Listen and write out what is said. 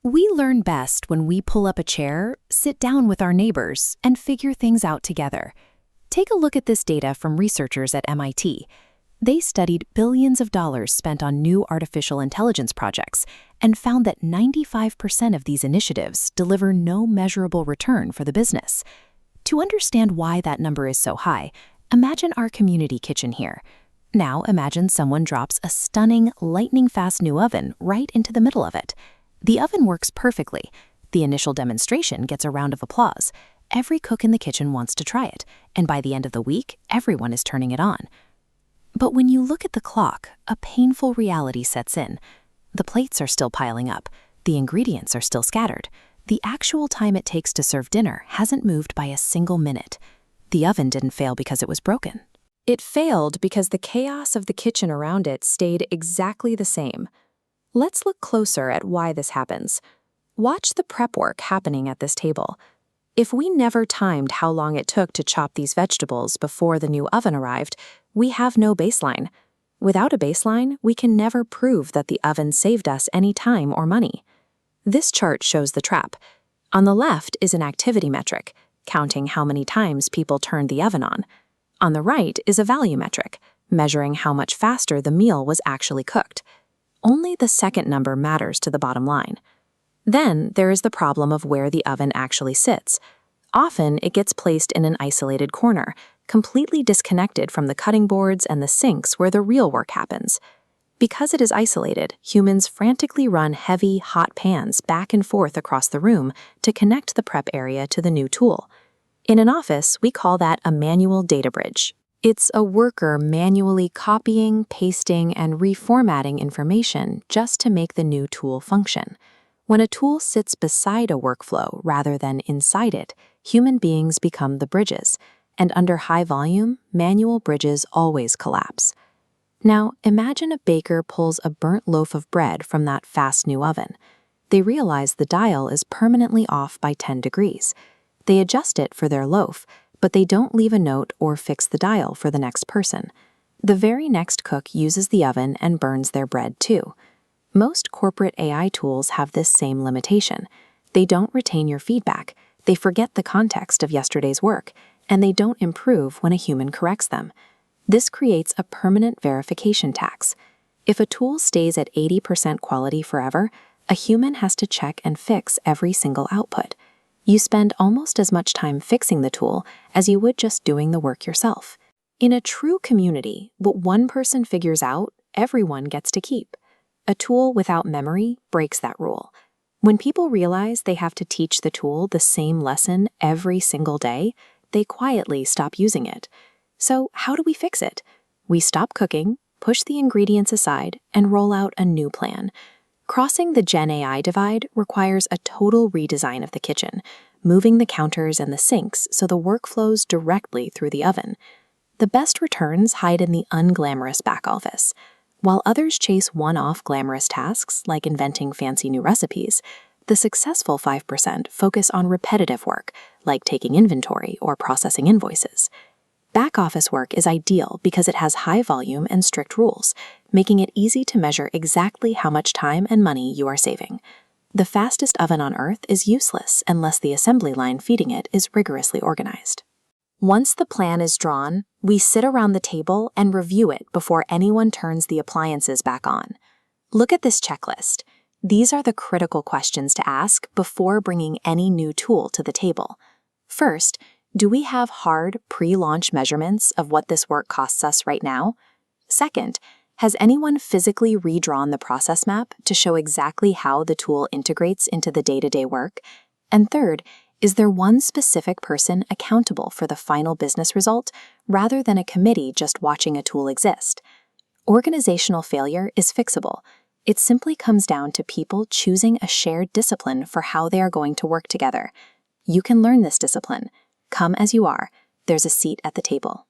We learn best when we pull up a chair, sit down with our neighbors, and figure things out together. Take a look at this data from researchers at MIT. They studied billions of dollars spent on new artificial intelligence projects and found that 95% of these initiatives deliver no measurable return for the business. To understand why that number is so high, imagine our community kitchen here. Now imagine someone drops a stunning, lightning-fast new oven right into the middle of it. The oven works perfectly. The initial demonstration gets a round of applause. Every cook in the kitchen wants to try it, and by the end of the week, everyone is turning it on. But when you look at the clock, a painful reality sets in. The plates are still piling up. The ingredients are still scattered. The actual time it takes to serve dinner hasn't moved by a single minute. The oven didn't fail because it was broken. It failed because the chaos of the kitchen around it stayed exactly the same. Let's look closer at why this happens. Watch the prep work happening at this table. If we never timed how long it took to chop these vegetables before the new oven arrived, we have no baseline. Without a baseline, we can never prove that the oven saved us any time or money. This chart shows the trap. On the left is an activity metric, counting how many times people turned the oven on. On the right is a value metric, measuring how much faster the meal was actually cooked. Only the second number matters to the bottom line. Then there is the problem of where the oven actually sits. Often it gets placed in an isolated corner, completely disconnected from the cutting boards and the sinks where the real work happens. Because it is isolated, humans frantically run heavy, hot pans back and forth across the room to connect the prep area to the new tool. In an office, we call that a manual data bridge. It's a worker manually copying, pasting, and reformatting information just to make the new tool function. When a tool sits beside a workflow rather than inside it, human beings become the bridges, and under high volume, manual bridges always collapse. Now, imagine a baker pulls a burnt loaf of bread from that fast new oven. They realize the dial is permanently off by 10 degrees. They adjust it for their loaf, but they don't leave a note or fix the dial for the next person. The very next cook uses the oven and burns their bread too. Most corporate AI tools have this same limitation. They don't retain your feedback, they forget the context of yesterday's work, and they don't improve when a human corrects them. This creates a permanent verification tax. If a tool stays at 80% quality forever, a human has to check and fix every single output. You spend almost as much time fixing the tool as you would just doing the work yourself. In a true community, what one person figures out, everyone gets to keep. A tool without memory breaks that rule. When people realize they have to teach the tool the same lesson every single day, they quietly stop using it. So how do we fix it? We stop cooking, push the ingredients aside, and roll out a new plan. Crossing the GenAI divide requires a total redesign of the kitchen, moving the counters and the sinks so the work flows directly through the oven. The best returns hide in the unglamorous back office. While others chase one-off glamorous tasks like inventing fancy new recipes, the successful 5% focus on repetitive work like taking inventory or processing invoices. Back office work is ideal because it has high volume and strict rules, making it easy to measure exactly how much time and money you are saving. The fastest oven on Earth is useless unless the assembly line feeding it is rigorously organized. Once the plan is drawn, we sit around the table and review it before anyone turns the appliances back on. Look at this checklist. These are the critical questions to ask before bringing any new tool to the table. First, do we have hard, pre-launch measurements of what this work costs us right now? Second, has anyone physically redrawn the process map to show exactly how the tool integrates into the day-to-day work? And third, is there one specific person accountable for the final business result rather than a committee just watching a tool exist? Organizational failure is fixable. It simply comes down to people choosing a shared discipline for how they are going to work together. You can learn this discipline. Come as you are. There's a seat at the table.